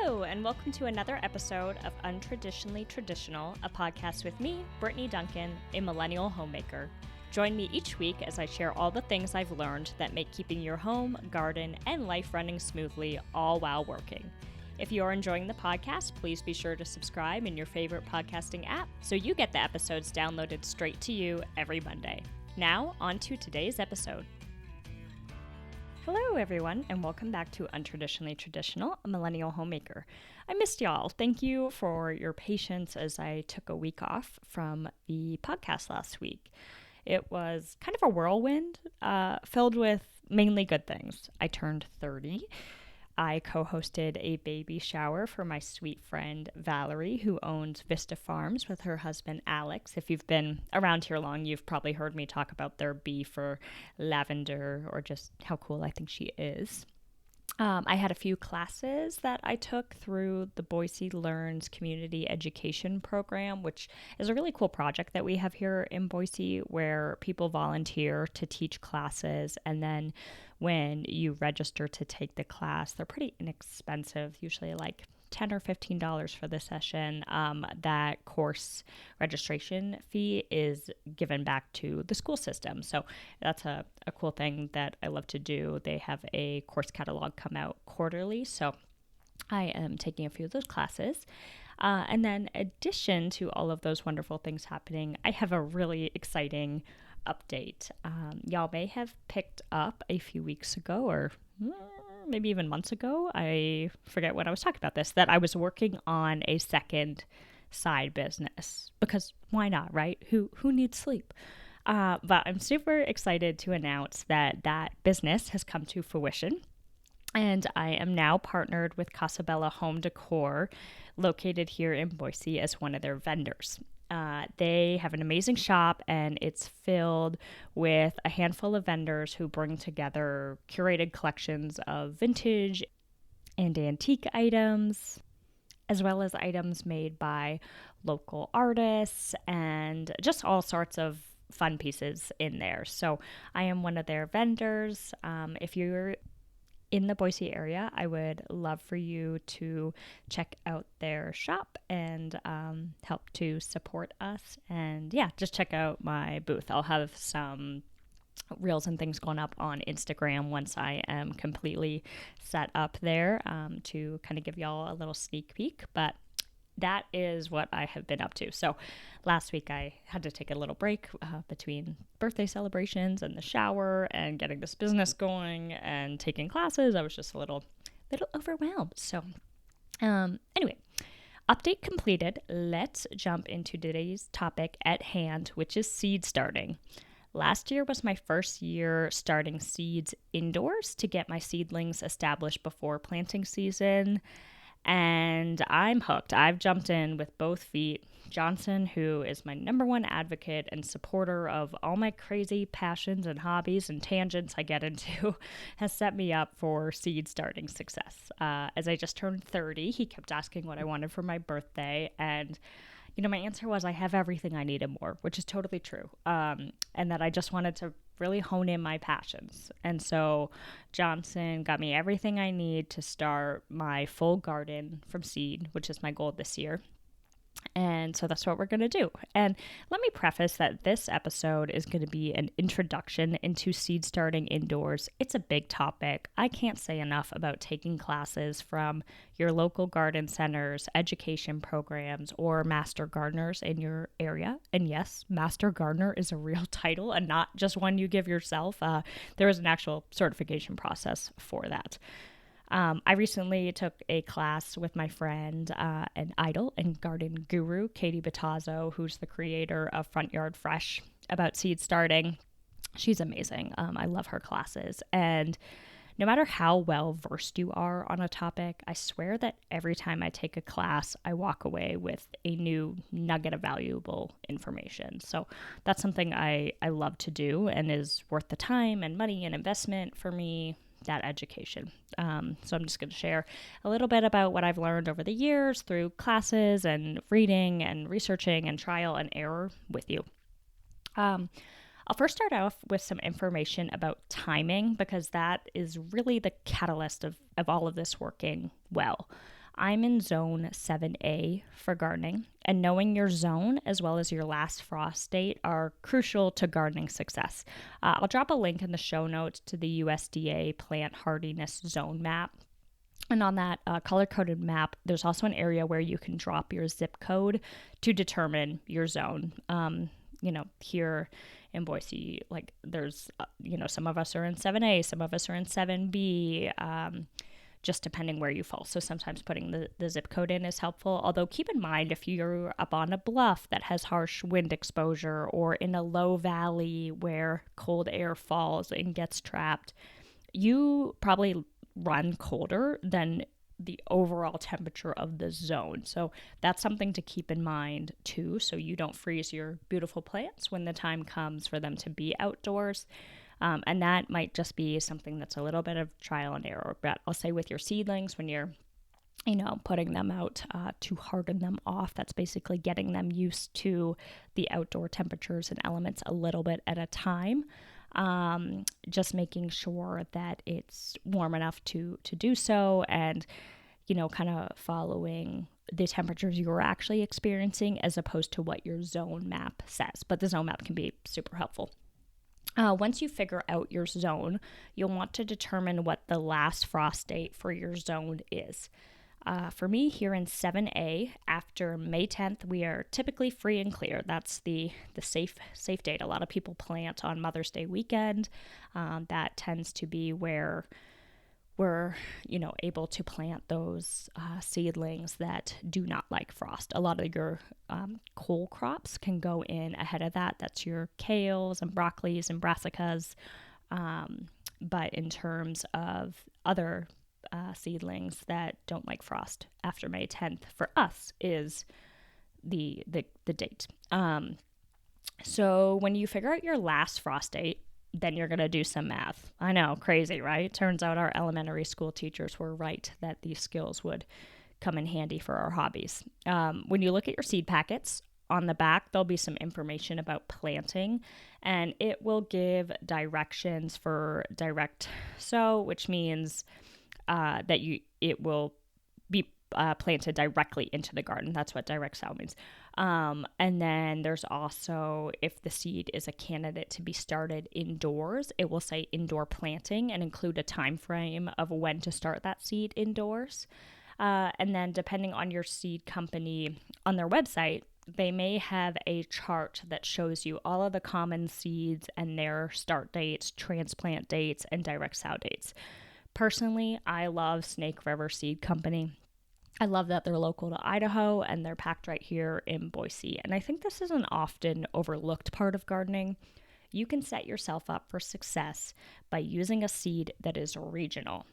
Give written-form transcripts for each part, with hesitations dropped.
Hello, and welcome to another episode of Untraditionally Traditional, a podcast with me, Brittany Duncan, a millennial homemaker. Join me each week as I share all the things I've learned that make keeping your home, garden, and life running smoothly, all while working. If you are enjoying the podcast, please be sure to subscribe in your favorite podcasting app so you get the episodes downloaded straight to you every Monday. Now, on to today's episode. Hello, everyone, and welcome back to Untraditionally Traditional, a millennial homemaker. I missed y'all. Thank you for your patience as I took a week off from the podcast last week. It was kind of a whirlwind, filled with mainly good things. I turned 30. I co-hosted a baby shower for my sweet friend Valerie, who owns Vista Farms with her husband Alex. If you've been around here long, you've probably heard me talk about their beef or lavender or just how cool I think she is. I had a few classes that I took through the Boise Learns Community Education Program, which is a really cool project that we have here in Boise where people volunteer to teach classes, and then when you register to take the class, they're pretty inexpensive, usually like $10 or $15 for the session. That course registration fee is given back to the school system. So that's a cool thing that I love to do. They have a course catalog come out quarterly. So I am taking a few of those classes. And then in addition to all of those wonderful things happening, I have a really exciting update. Y'all may have picked up a few weeks ago or maybe even months ago, I forget when I was talking about this, that I was working on a second side business because why not, right? Who needs sleep? But I'm super excited to announce that business has come to fruition. And I am now partnered with Casabella Home Decor, located here in Boise, as one of their vendors. They have an amazing shop, and it's filled with a handful of vendors who bring together curated collections of vintage and antique items, as well as items made by local artists and just all sorts of fun pieces in there. So I am one of their vendors. If you're in the Boise area, I would love for you to check out their shop and help to support us. And yeah, just check out my booth. I'll have some reels and things going up on Instagram once I am completely set up there to kind of give y'all a little sneak peek. But that is what I have been up to. So last week I had to take a little break between birthday celebrations and the shower and getting this business going and taking classes. I was just a little overwhelmed. So anyway, update completed. Let's jump into today's topic at hand, which is seed starting. Last year was my first year starting seeds indoors to get my seedlings established before planting season. And I'm hooked. I've jumped in with both feet. Johnson, who is my number one advocate and supporter of all my crazy passions and hobbies and tangents I get into, has set me up for seed starting success. As I just turned 30, he kept asking what I wanted for my birthday, and my answer was I have everything I need and more, which is totally true. And that I just wanted to really hone in my passions. And so Johnson got me everything I need to start my full garden from seed, which is my goal this year. And so that's what we're going to do. And let me preface that this episode is going to be an introduction into seed starting indoors. It's a big topic. I can't say enough about taking classes from your local garden centers, education programs, or master gardeners in your area. And yes, master gardener is a real title and not just one you give yourself. There is an actual certification process for that. I recently took a class with my friend, an idol and garden guru, Katie Battazzo, who's the creator of Front Yard Fresh, about seed starting. She's amazing. I love her classes. And no matter how well versed you are on a topic, I swear that every time I take a class, I walk away with a new nugget of valuable information. So that's something I love to do and is worth the time and money and investment for me. That education. So I'm just going to share a little bit about what I've learned over the years through classes and reading and researching and trial and error with you. I'll first start off with some information about timing because that is really the catalyst of all of this working well. I'm in zone 7A for gardening, and knowing your zone as well as your last frost date are crucial to gardening success. I'll drop a link in the show notes to the USDA plant hardiness zone map. And on that color-coded map, there's also an area where you can drop your zip code to determine your zone. Here in Boise, like there's, some of us are in 7A, some of us are in 7B, just depending where you fall. So sometimes putting the zip code in is helpful. Although keep in mind, if you're up on a bluff that has harsh wind exposure or in a low valley where cold air falls and gets trapped, you probably run colder than the overall temperature of the zone. So that's something to keep in mind too, so you don't freeze your beautiful plants when the time comes for them to be outdoors. And that might just be something that's a little bit of trial and error. But I'll say with your seedlings, when you're putting them out to harden them off, that's basically getting them used to the outdoor temperatures and elements a little bit at a time. Just making sure that it's warm enough to do so, and kind of following the temperatures you're actually experiencing as opposed to what your zone map says. But the zone map can be super helpful. Once you figure out your zone, you'll want to determine what the last frost date for your zone is. For me, here in 7A, after May 10th, we are typically free and clear. That's the safe date. A lot of people plant on Mother's Day weekend. That tends to be where we're, able to plant those seedlings that do not like frost. A lot of your cole crops can go in ahead of that. That's your kales and broccolis and brassicas. But in terms of other seedlings that don't like frost, after May 10th for us is the date. So when you figure out your last frost date, then you're going to do some math. I know, crazy, right? Turns out our elementary school teachers were right that these skills would come in handy for our hobbies. When you look at your seed packets, on the back, there'll be some information about planting, and it will give directions for direct sow, which means that it will be planted directly into the garden. That's what direct sow means. And then there's also, if the seed is a candidate to be started indoors, it will say indoor planting and include a time frame of when to start that seed indoors. And then depending on your seed company, on their website, they may have a chart that shows you all of the common seeds and their start dates, transplant dates, and direct sow dates. Personally, I love Snake River Seed Company. I love that they're local to Idaho and they're packed right here in Boise. And I think this is an often overlooked part of gardening. You can set yourself up for success by using a seed that is regional.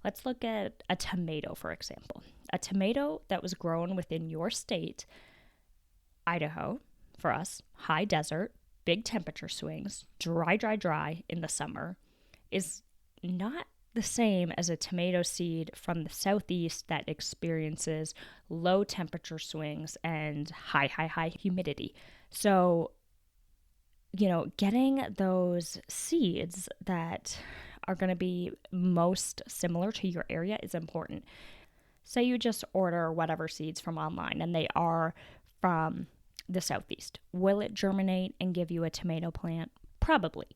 Let's look at a tomato, for example. A tomato that was grown within your state, Idaho, for us, high desert, big temperature swings, dry in the summer, is not the same as a tomato seed from the southeast that experiences low temperature swings and high humidity. So, getting those seeds that are going to be most similar to your area is important. Say you just order whatever seeds from online and they are from the southeast. Will it germinate and give you a tomato plant? Probably.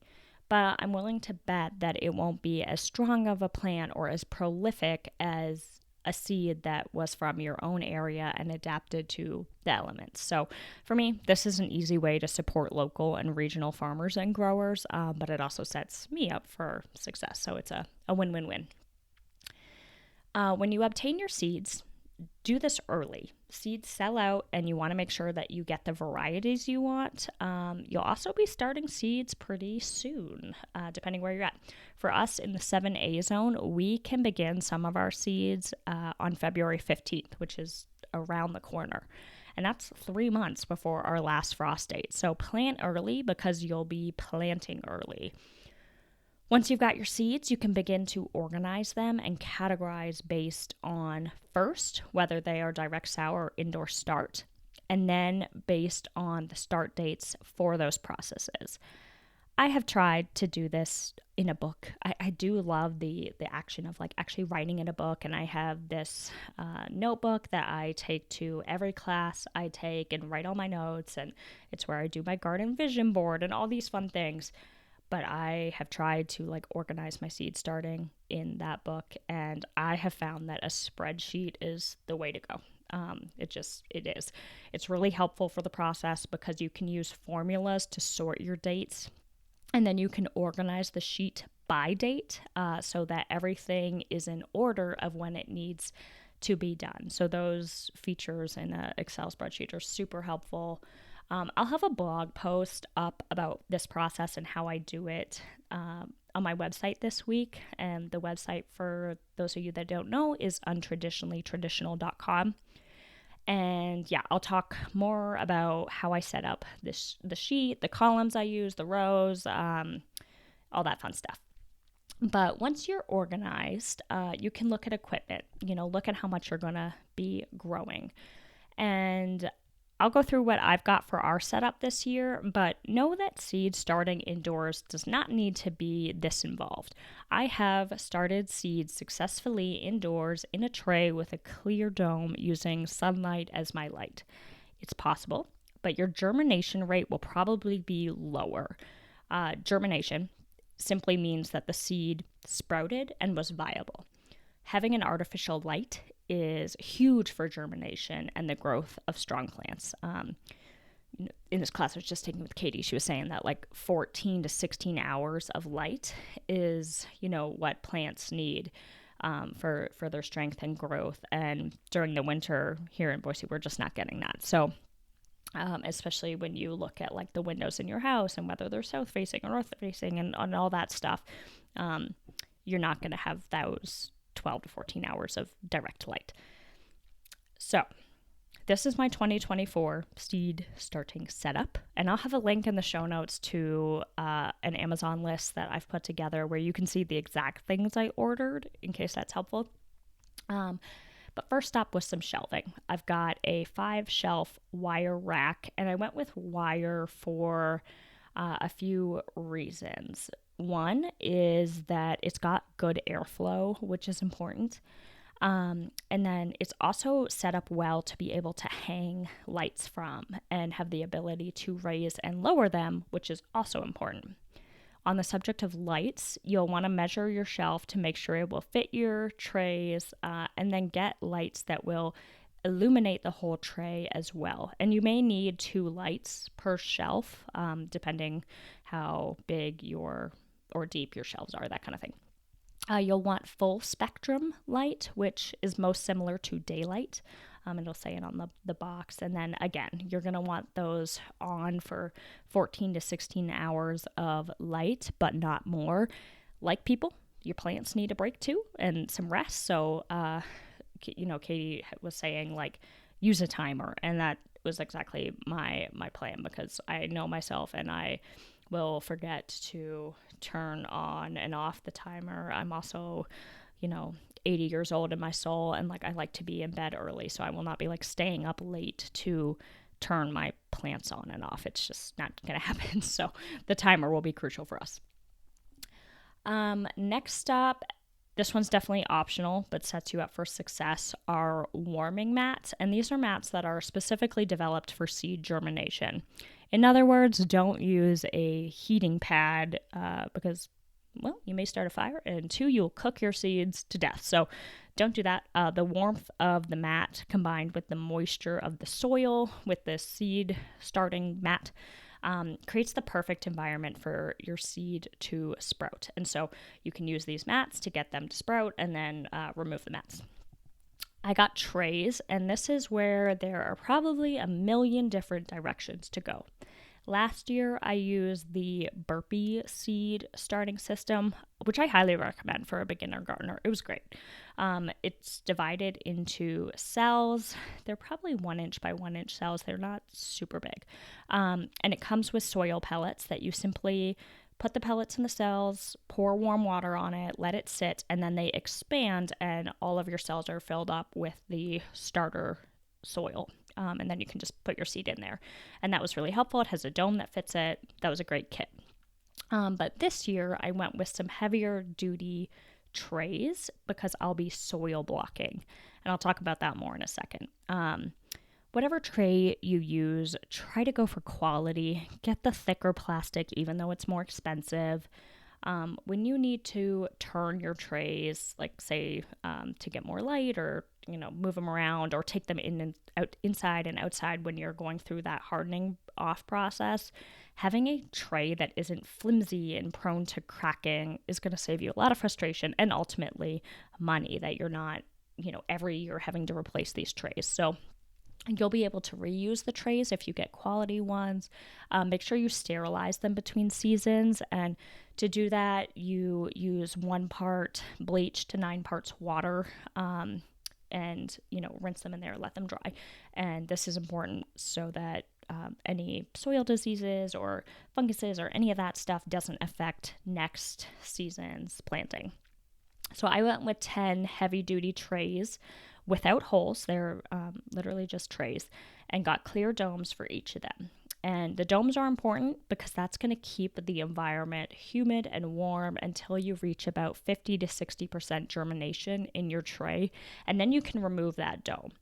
But I'm willing to bet that it won't be as strong of a plant or as prolific as a seed that was from your own area and adapted to the elements. So for me, this is an easy way to support local and regional farmers and growers, but it also sets me up for success. So it's a win-win-win. When you obtain your seeds, do this early. Seeds sell out and you want to make sure that you get the varieties you want. You'll also be starting seeds pretty soon, depending where you're at. For us in the 7A zone, we can begin some of our seeds on February 15th, which is around the corner. And that's 3 months before our last frost date. So plant early because you'll be planting early. Once you've got your seeds, you can begin to organize them and categorize based on, first, whether they are direct sow or indoor start, and then based on the start dates for those processes. I have tried to do this in a book. I do love the action of like actually writing in a book, and I have this notebook that I take to every class I take and write all my notes, and it's where I do my garden vision board and all these fun things. But I have tried to like organize my seed starting in that book, and I have found that a spreadsheet is the way to go. It is. It's really helpful for the process because you can use formulas to sort your dates, and then you can organize the sheet by date so that everything is in order of when it needs to be done. So those features in an Excel spreadsheet are super helpful. I'll have a blog post up about this process and how I do it on my website this week. And the website, for those of you that don't know, is untraditionallytraditional.com. And yeah, I'll talk more about how I set up the sheet, the columns I use, the rows, all that fun stuff. But once you're organized, you can look at equipment, look at how much you're going to be growing. And I'll go through what I've got for our setup this year, but know that seed starting indoors does not need to be this involved. I have started seeds successfully indoors in a tray with a clear dome using sunlight as my light. It's possible, but your germination rate will probably be lower. Germination simply means that the seed sprouted and was viable. Having an artificial light is huge for germination and the growth of strong plants. In this class I was just taking with Katie, she was saying that like 14 to 16 hours of light is, what plants need for their strength and growth. And during the winter here in Boise, we're just not getting that. So especially when you look at like the windows in your house and whether they're south facing or north facing and all that stuff, you're not going to have those 12 to 14 hours of direct light. So this is my 2024 seed starting setup, and I'll have a link in the show notes to an Amazon list that I've put together where you can see the exact things I ordered in case that's helpful. But first up was some shelving. I've got a 5-shelf wire rack, and I went with wire for a few reasons. One is that it's got good airflow, which is important. And then it's also set up well to be able to hang lights from and have the ability to raise and lower them, which is also important. On the subject of lights, you'll want to measure your shelf to make sure it will fit your trays, and then get lights that will illuminate the whole tray as well. And you may need 2 lights per shelf, depending how big or deep your shelves are, that kind of thing. You'll want full spectrum light, which is most similar to daylight. It'll say it on the box. And then again, you're going to want those on for 14 to 16 hours of light, but not more. Like people, your plants need a break too and some rest. So, Katie was saying like use a timer, and that was exactly my plan because I know myself and I will forget to turn on and off the timer. I'm also, 80 years old in my soul, and like I like to be in bed early, so I will not be like staying up late to turn my plants on and off. It's just not going to happen. So the timer will be crucial for us. Next up, this one's definitely optional, but sets you up for success, are warming mats. And these are mats that are specifically developed for seed germination. In other words, don't use a heating pad because, well, you may start a fire, and 2, you'll cook your seeds to death. So don't do that. The warmth of the mat combined with the moisture of the soil with the seed starting mat creates the perfect environment for your seed to sprout. And so you can use these mats to get them to sprout and then remove the mats. I got trays, and this is where there are probably a million different directions to go. Last year, I used the Burpee seed starting system, which I highly recommend for a beginner gardener. It was great. It's divided into cells. They're probably 1 inch by 1 inch cells. They're not super big. And it comes with soil pellets that you simply put the pellets in the cells, pour warm water on it, let it sit, and then they expand, and all of your cells are filled up with the starter soil. And then you can just put your seed in there. And that was really helpful. It has a dome that fits it. That was a great kit. But this year I went with some heavier duty trays because I'll be soil blocking. And I'll talk about that more in a second. Whatever tray you use, try to go for quality. Get the thicker plastic, even though it's more expensive. When you need to turn your trays, like say to get more light, or move them around, or take them in and out, inside and outside when you're going through that hardening off process, having a tray that isn't flimsy and prone to cracking is going to save you a lot of frustration and ultimately money that you're not every year having to replace these trays. So you'll be able to reuse the trays if you get quality ones. Make sure you sterilize them between seasons. And to do that, you use 1 part bleach to 9 parts water, and rinse them in there, let them dry. And this is important so that any soil diseases or funguses or any of that stuff doesn't affect next season's planting. So I went with 10 heavy duty trays without holes. They're literally just trays, and got clear domes for each of them. And the domes are important because that's going to keep the environment humid and warm until you reach about 50 to 60% germination in your tray. And then you can remove that dome.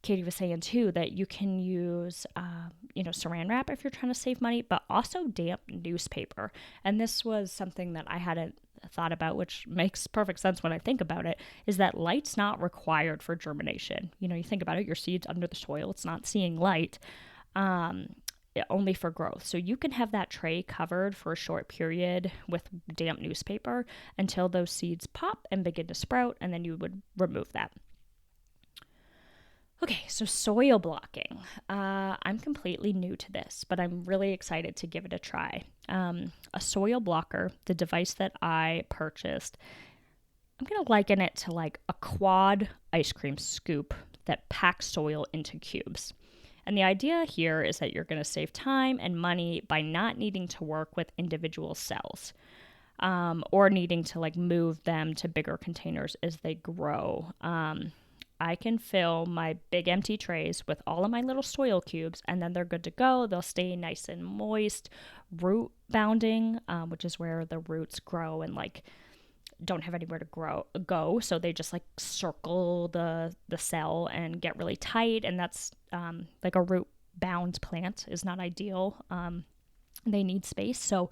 Katie was saying too that you can use, saran wrap if you're trying to save money, but also damp newspaper. And this was something that I hadn't thought about, which makes perfect sense when I think about it, is that light's not required for germination. You think about it, your seed's under the soil, it's not seeing light, only for growth. So you can have that tray covered for a short period with damp newspaper until those seeds pop and begin to sprout, and then you would remove that. Okay, so soil blocking. I'm completely new to this, but I'm really excited to give it a try. A soil blocker, the device that I purchased, I'm going to liken it to like a quad ice cream scoop that packs soil into cubes. And the idea here is that you're going to save time and money by not needing to work with individual cells, or needing to move them to bigger containers as they grow. I can fill my big empty trays with all of my little soil cubes, and then they're good to go. They'll stay nice and moist. Root bounding, which is where the roots grow and don't have anywhere to go, so they just circle the cell and get really tight, and that's a root bound plant is not ideal. They need space, so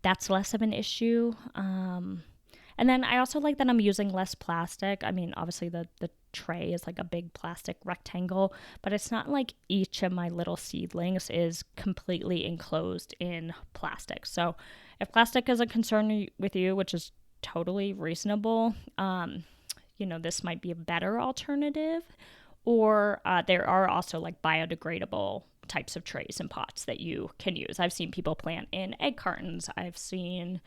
that's less of an issue. And then I also like that I'm using less plastic. I mean, obviously the tray is a big plastic rectangle, but it's not like each of my little seedlings is completely enclosed in plastic. So if plastic is a concern with you, which is totally reasonable, this might be a better alternative. Or there are also biodegradable types of trays and pots that you can use. I've seen people plant in egg cartons. I've seen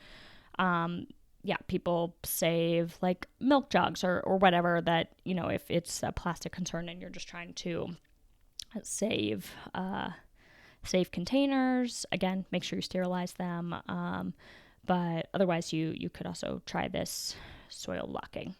people save milk jugs or whatever that, if it's a plastic concern and you're just trying to save containers, again, make sure you sterilize them. But otherwise you could also try this soil blocking.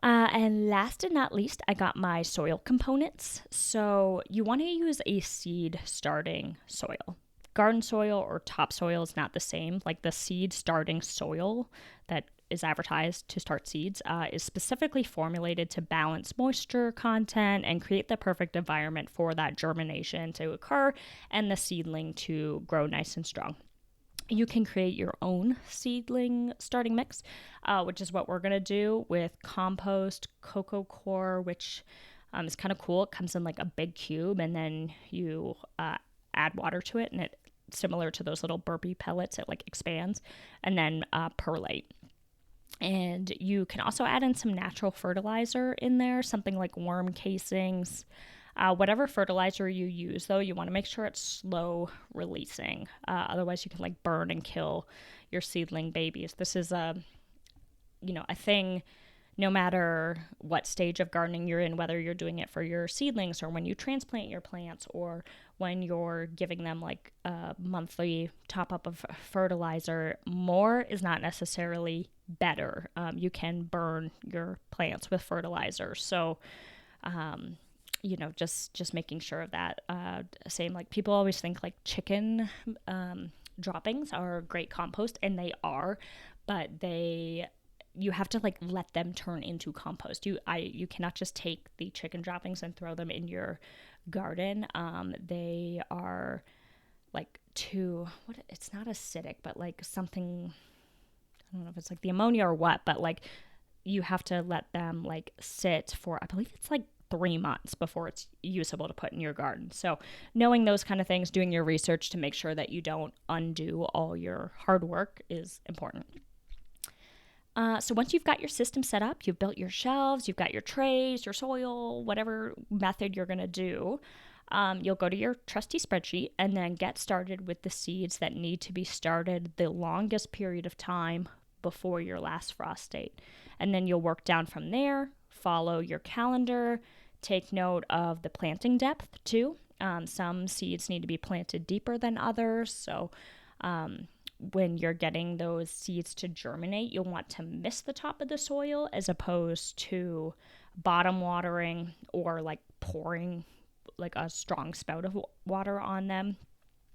And last and not least, I got my soil components. So you want to use a seed starting soil. Garden soil or topsoil is not the same. The seed starting soil that is advertised to start seeds is specifically formulated to balance moisture content and create the perfect environment for that germination to occur and the seedling to grow nice and strong. You can create your own seedling starting mix, which is what we're going to do with compost, coco coir, which is kind of cool. It comes in a big cube, and then you add water to it, and it similar to those little burpee pellets, it expands, and then perlite. And you can also add in some natural fertilizer in there, something like worm casings. Whatever fertilizer you use, though, you want to make sure it's slow releasing. Otherwise, you can burn and kill your seedling babies. This is a thing no matter what stage of gardening you're in, whether you're doing it for your seedlings or when you transplant your plants or when you're giving them a monthly top up of fertilizer. More is not necessarily better. You can burn your plants with fertilizer. So, just making sure of that. Same, like people always think like chicken droppings are great compost, and they are, but you have to like let them turn into compost. You cannot just take the chicken droppings and throw them in your garden. They are like it's not acidic, but like something, I don't know if it's like the ammonia or what, but like you have to let them like sit for, I believe it's like 3 months before it's usable to put in your garden. So knowing those kind of things, doing your research to make sure that you don't undo all your hard work is important. So once you've got your system set up, you've built your shelves, you've got your trays, your soil, whatever method you're going to do, you'll go to your trusty spreadsheet and then get started with the seeds that need to be started the longest period of time before your last frost date. And then you'll work down from there, follow your calendar, take note of the planting depth too. Some seeds need to be planted deeper than others. So when you're getting those seeds to germinate, you'll want to mist the top of the soil as opposed to bottom watering or like pouring like a strong spout of water on them.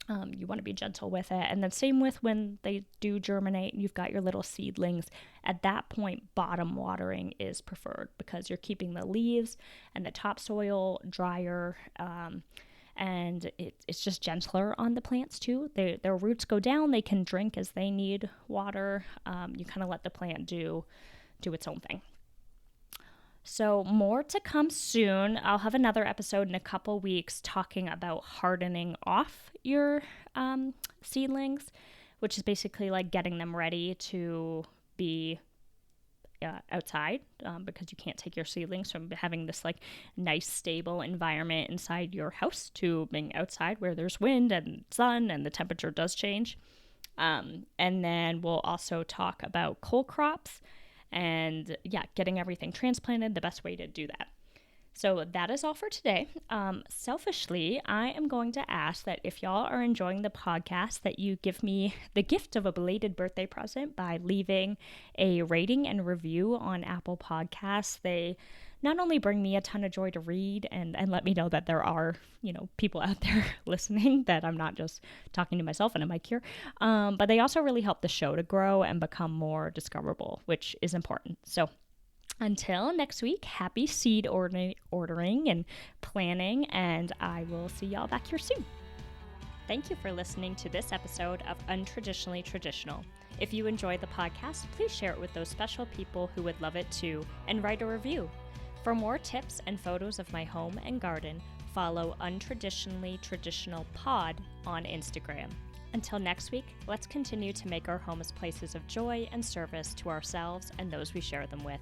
You want to be gentle with it. And then same with when they do germinate and you've got your little seedlings. At that point, bottom watering is preferred because you're keeping the leaves and the topsoil drier. And it's just gentler on the plants too. Their roots go down. They can drink as they need water. You kind of let the plant do its own thing. So more to come soon. I'll have another episode in a couple weeks talking about hardening off your seedlings, which is basically like getting them ready to be outside because you can't take your seedlings from having this like nice stable environment inside your house to being outside where there's wind and sun and the temperature does change. And then we'll also talk about cold crops and getting everything transplanted, the best way to do that. So that is all for today. Selfishly, I am going to ask that if y'all are enjoying the podcast, that you give me the gift of a belated birthday present by leaving a rating and review on Apple Podcasts. They not only bring me a ton of joy to read and let me know that there are, people out there listening, that I'm not just talking to myself in a mic here, but they also really help the show to grow and become more discoverable, which is important. So until next week, happy seed ordering and planning, and I will see y'all back here soon. Thank you for listening to this episode of Untraditionally Traditional. If you enjoyed the podcast, please share it with those special people who would love it too, and write a review. For more tips and photos of my home and garden, follow Untraditionally Traditional Pod on Instagram. Until next week, let's continue to make our homes places of joy and service to ourselves and those we share them with.